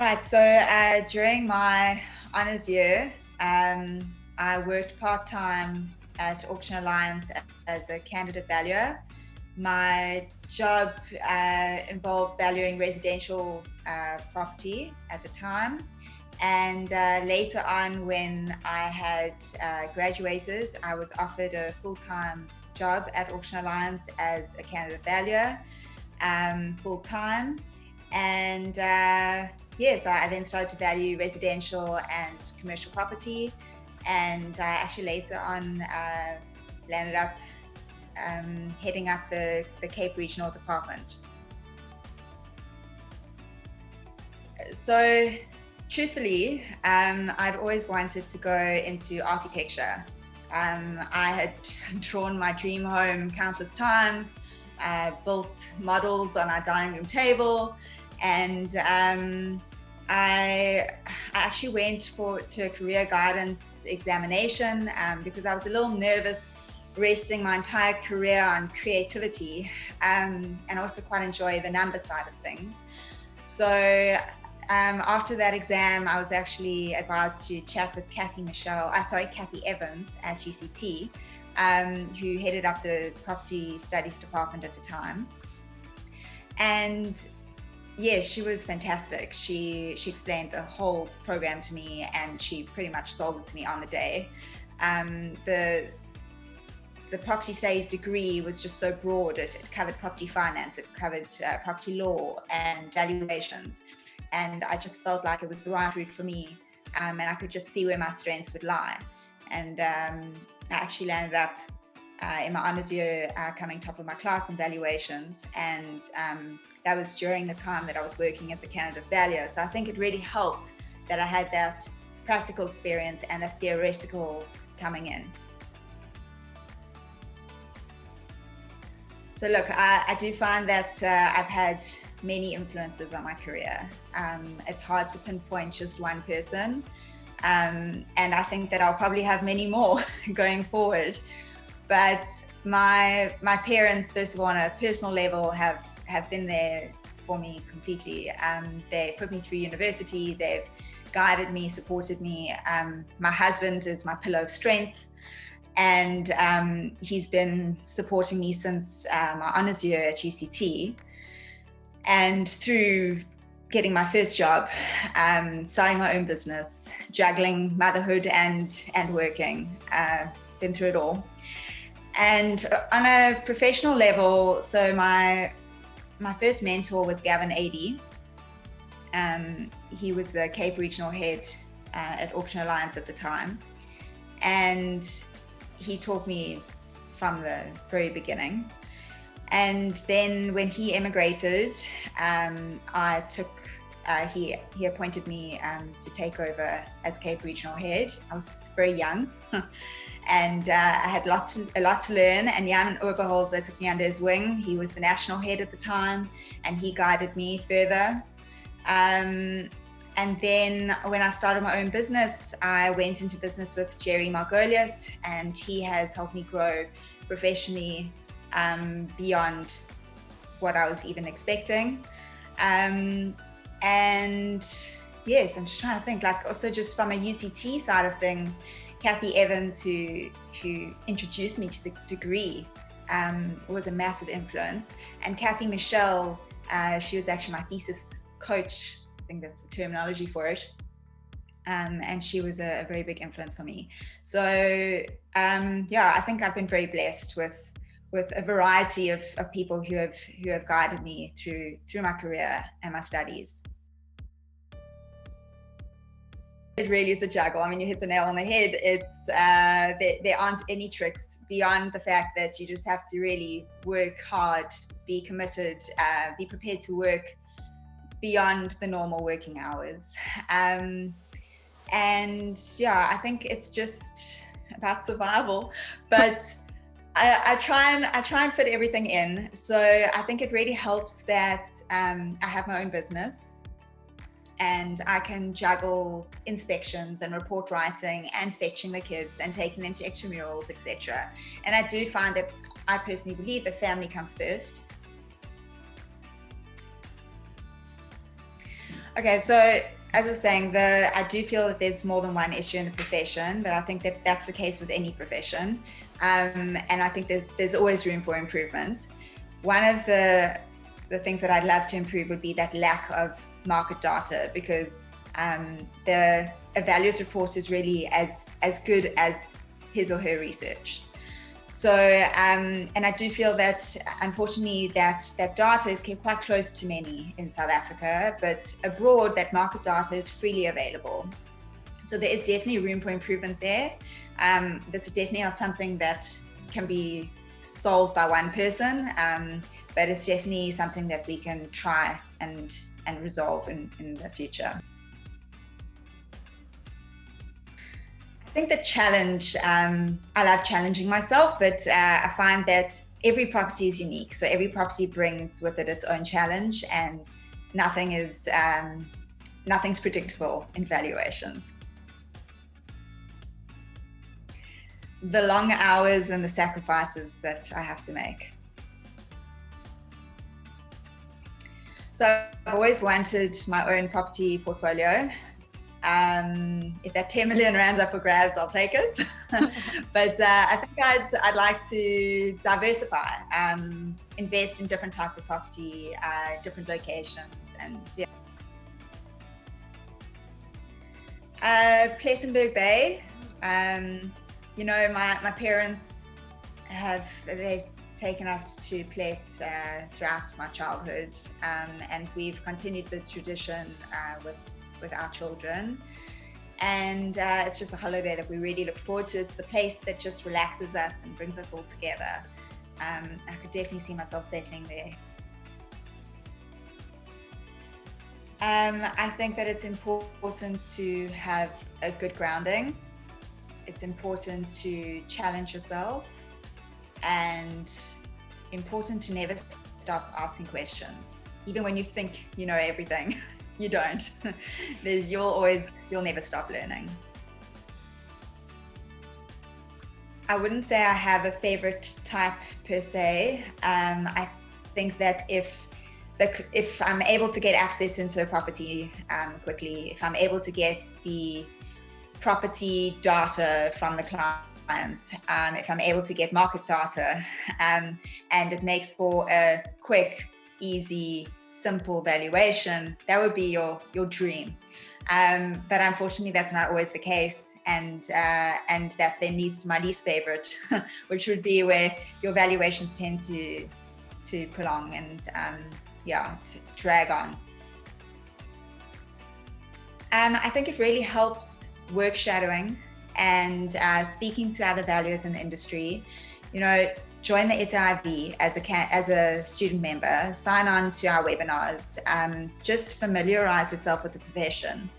Right, so during my honours year, I worked part-time at Auction Alliance as a candidate valuer. My job involved valuing residential property at the time. And later on, when I had graduated, I was offered a full-time job at Auction Alliance as a candidate valuer, full-time. And yes, I then started to value residential and commercial property. And I actually later on landed up heading up the Cape Regional Department. So truthfully, I've always wanted to go into architecture. I had drawn my dream home countless times, built models on our dining room table, and I actually went to a career guidance examination because I was a little nervous resting my entire career on creativity, and also quite enjoy the number side of things. So after that exam, I was actually advised to chat with Kathy Evans at UCT, who headed up the property studies department at the time. And yeah, she was fantastic. She explained the whole program to me, and she pretty much sold it to me on the day. The property studies degree was just so broad. It covered property finance, it covered property law and valuations. And I just felt like it was the right route for me, and I could just see where my strengths would lie. And I actually landed up in my honours year coming top of my class in valuations, and that was during the time that I was working as a candidate valuer. So I think it really helped that I had that practical experience and that theoretical coming in. So look, I do find that I've had many influences on my career. It's hard to pinpoint just one person, and I think that I'll probably have many more going forward. But my parents, first of all, on a personal level, have been there for me completely. They put me through university, they've guided me, supported me. My husband is my pillar of strength, and he's been supporting me since my honours year at UCT. And through getting my first job, starting my own business, juggling motherhood and working, been through it all. And on a professional level, so my first mentor was Gavin Adey. He was the Cape Regional Head at Auction Alliance at the time. And he taught me from the very beginning. And then when he emigrated, he appointed me to take over as Cape Regional Head. I was very young, and I had a lot to learn. And Jan Oberholzer took me under his wing. He was the national head at the time, and he guided me further. And then when I started my own business, I went into business with Jerry Margolius, and he has helped me grow professionally beyond what I was even expecting. And yes, I'm just trying to think, like also just from a UCT side of things, Kathy Evans, who introduced me to the degree, was a massive influence. And Kathy Michelle, she was actually my thesis coach. I think that's the terminology for it. And she was a very big influence for me. So yeah, I think I've been very blessed with a variety of people who have guided me through my career and my studies. It really is a juggle. I mean, you hit the nail on the head. It's there aren't any tricks beyond the fact that you just have to really work hard, be committed, be prepared to work beyond the normal working hours. And yeah, I think it's just about survival, but I try and fit everything in. So I think it really helps that I have my own business, and I can juggle inspections and report writing and fetching the kids and taking them to extramurals, etc. And I do find that I personally believe that family comes first. Okay, so as I was saying, I do feel that there's more than one issue in the profession, but I think that that's the case with any profession. And I think that there's always room for improvement. One of the things that I'd love to improve would be that lack of market data, because a values report is really as good as his or her research. So, and I do feel that, unfortunately, that data is kept quite close to many in South Africa, but abroad, that market data is freely available. So there is definitely room for improvement there. This is definitely not something that can be solved by one person, but it's definitely something that we can try and resolve in the future. I think the challenge, I love challenging myself, but I find that every property is unique. So every property brings with it its own challenge, and nothing's predictable in valuations. The long hours and the sacrifices that I have to make. So I've always wanted my own property portfolio. If that 10 million rands up for grabs, I'll take it. But I think I'd like to diversify, invest in different types of property, different locations, and yeah. Plettenberg Bay. You know, my parents they've taken us to Plet throughout my childhood, and we've continued this tradition with our children, and it's just a holiday that we really look forward to. It's the place that just relaxes us and brings us all together. I could definitely see myself settling there. I think that it's important to have a good grounding. It's important to challenge yourself, and important to never stop asking questions. Even when you think you know everything, you don't. You'll never stop learning. I wouldn't say I have a favorite type per se. I think that if I'm able to get access into a property quickly, if I'm able to get the property data from the client, if I'm able to get market data, and it makes for a quick, easy, simple valuation, that would be your dream. But unfortunately, that's not always the case. And that then leads to my least favorite, which would be where your valuations tend to prolong and to drag on. I think it really helps work shadowing and speaking to other valuers in the industry. You know, join the SAIV as a student member, sign on to our webinars, just familiarize yourself with the profession,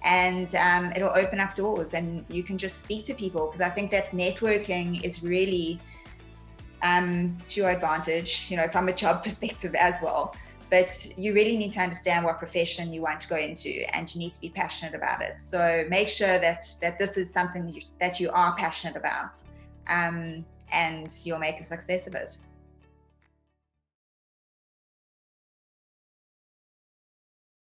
and it'll open up doors and you can just speak to people, because I think that networking is really to your advantage, you know, from a job perspective as well. But you really need to understand what profession you want to go into, and you need to be passionate about it. So make sure that this is something that you are passionate about, and you'll make a success of it.